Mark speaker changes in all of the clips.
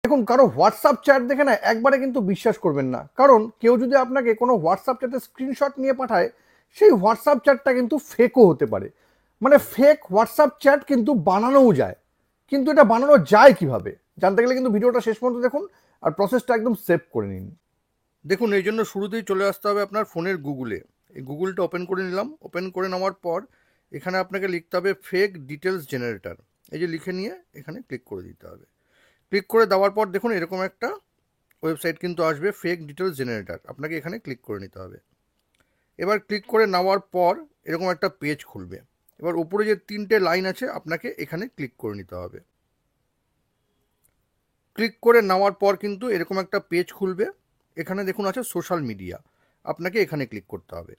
Speaker 1: দেখুন, কারো WhatsApp chat দেখে না একবারে কিন্তু বিশ্বাস করবেন না, কারণ কেউ যদি আপনাকে কোনো হোয়াটসঅ্যাপ চ্যাটের স্ক্রিনশট নিয়ে পাঠায়, সেই হোয়াটসঅ্যাপ চ্যাটটা কিন্তু ফেকও হতে পারে। মানে ফেক হোয়াটসঅ্যাপ চ্যাট কিন্তু বানানোও যায়। কিন্তু এটা বানানো যায় কিভাবে জানতে গেলে কিন্তু ভিডিওটা শেষ পর্যন্ত দেখুন, আর প্রসেসটা একদম সেভ করে নিন। দেখুন, এই জন্য শুরুতেই চলে আসতে হবে আপনার ফোনের গুগলে। এই গুগলটা ওপেন করে নিলাম। ওপেন করে নেওয়ার পর এখানে আপনাকে লিখতে হবে ফেক ডিটেলস জেনারেটর। এই যে লিখে নিয়ে এখানে ক্লিক করে দিতে হবে। ক্লিক করে দেওয়ার পর দেখুন এরকম একটা ওয়েবসাইট কিন্তু আসবে, ফেক ডিটেলস জেনারেটর। আপনাকে এখানে ক্লিক করে নিতে হবে। এবার ক্লিক করে নেওয়ার পর এরকম একটা পেজ খুলবে। এবার উপরে যে 3টে লাইন আছে আপনাকে এখানে ক্লিক করে নিতে হবে। ক্লিক করে নেওয়ার পর কিন্তু এরকম একটা পেজ খুলবে। এখানে দেখুন আছে সোশ্যাল মিডিয়া, আপনাকে এখানে ক্লিক করতে হবে।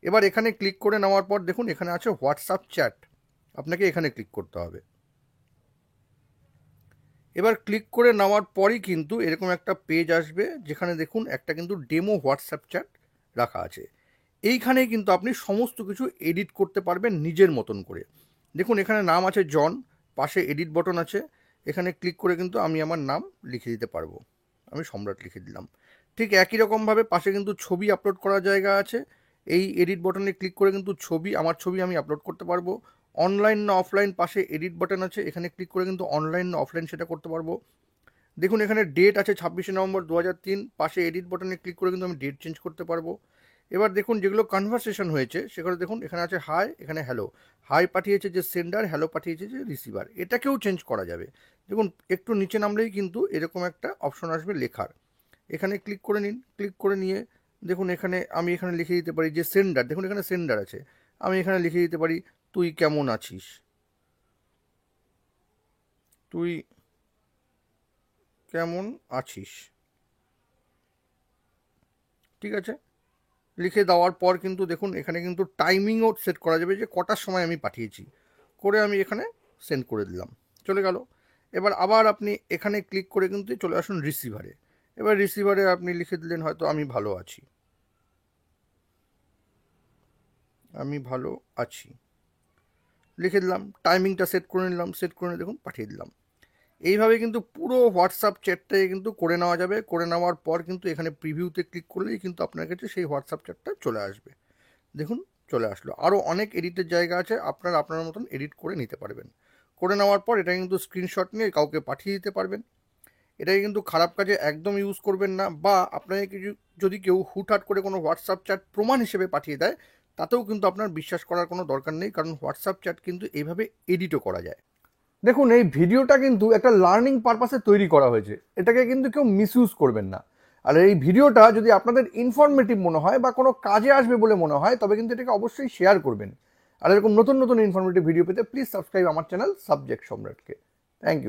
Speaker 1: এবার এখানে ক্লিক করে নেওয়ার পর দেখুন এখানে আছে হোয়াটসঅ্যাপ চ্যাট, আপনাকে এখানে ক্লিক করতে হবে। এবার ক্লিক করে নেওয়ার পরই কিন্তু এরকম একটা পেজ আসবে, যেখানে দেখুন একটা কিন্তু ডেমো হোয়াটসঅ্যাপ চ্যাট রাখা আছে। এইখানে কিন্তু আপনি সমস্ত কিছু এডিট করতে পারবেন নিজের মতন করে। দেখুন এখানে নাম আছে জন, পাশে এডিট বটন আছে। এখানে ক্লিক করে কিন্তু আমি আমার নাম লিখে দিতে পারবো। আমি সম্রাট লিখে দিলাম। ঠিক একই রকমভাবে পাশে কিন্তু ছবি আপলোড করার জায়গা আছে। এই এডিট বটনে ক্লিক করে কিন্তু আমার ছবি আমি আপলোড করতে পারবো। অনলাইন না অফলাইন, পাশে এডিট বাটন আছে, এখানে ক্লিক করে কিন্তু অনলাইন না অফলাইন সেটা করতে পারবো। দেখুন এখানে ডেট আছে 26 নভেম্বর 2003, পাশে এডিট বাটনে ক্লিক করে কিন্তু আমি ডেট চেঞ্জ করতে পারবো। এবার দেখুন যেগুলো কনভারসেশন হয়েছে সেগুলো দেখুন এখানে আছে হাই, এখানে হ্যালো। হাই পাঠিয়েছে যে সেন্ডার, হ্যালো পাঠিয়েছে যে রিসিভার, এটাকেও চেঞ্জ করা যাবে। দেখুন একটু নিচে নামলেই কিন্তু এরকম একটা অপশন আসবে লেখার, এখানে ক্লিক করে নিন। ক্লিক করে নিয়ে দেখুন আমি এখানে লিখে দিতে পারি যে সেন্ডার, দেখুন এখানে সেন্ডার আছে, আমি এখানে লিখে দিতে পারি তুই কেমন আছিস, তুই কেমন আছিস। ঠিক আছে, লিখে দেওয়ার পর কিন্তু দেখুন এখানে কিন্তু টাইমিংও সেট করা যাবে যে কটার সময় আমি পাঠিয়েছি, করে আমি এখানে সেন্ড করে দিলাম, চলে গেল। এবার আবার আপনি এখানে ক্লিক করে কিন্তু চলে আসুন রিসিভারে। এবার রিসিভারে আপনি লিখে দিলেন হয়তো আমি ভালো আছি, আমি ভালো আছি লিখে দিলাম। টাইমিংটা সেট করে নিলাম, সেট করে দেখুন পাঠিয়ে দিলাম। এইভাবে কিন্তু পুরো হোয়াটসঅ্যাপ চ্যাটটাই কিন্তু করে নেওয়া যাবে। করে নেওয়ার পর কিন্তু এখানে প্রিভিউতে ক্লিক করলেই কিন্তু আপনার কাছে সেই হোয়াটসঅ্যাপ চ্যাটটা চলে আসবে। দেখুন চলে আসলো। আরও অনেক এডিটের জায়গা আছে, আপনারা আপনার মতন এডিট করে নিতে পারবেন। করে নেওয়ার পর এটা কিন্তু স্ক্রিনশট নিয়ে কাউকে পাঠিয়ে দিতে পারবেন। এটাকে কিন্তু খারাপ কাজে একদম ইউজ করবেন না, বা আপনাকে কিছু যদি কেউ হুটহাট করে কোনো হোয়াটসঅ্যাপ চ্যাট প্রমাণ হিসেবে পাঠিয়ে দেয়, তাতেও কিন্তু আপনার বিশ্বাস করার কোনো দরকার নেই, কারণ হোয়াটসঅ্যাপ চ্যাট কিন্তু এইভাবে এডিটও করা যায়। দেখুন এই ভিডিওটা কিন্তু একটা লার্নিং পারপাসে তৈরি করা হয়েছে, এটাকে কিন্তু কেউ মিসইউজ করবেন না। আর এই ভিডিওটা যদি আপনাদের ইনফরমেটিভ মনে হয় বা কোনো কাজে আসবে বলে মনে হয়, তবে কিন্তু এটাকে অবশ্যই শেয়ার করবেন। আর এরকম নতুন নতুন ইনফরমেটিভ ভিডিও পেতে প্লিজ সাবস্ক্রাইব আমার চ্যানেল সাবজেক্ট সম্রাটকে। Thank you.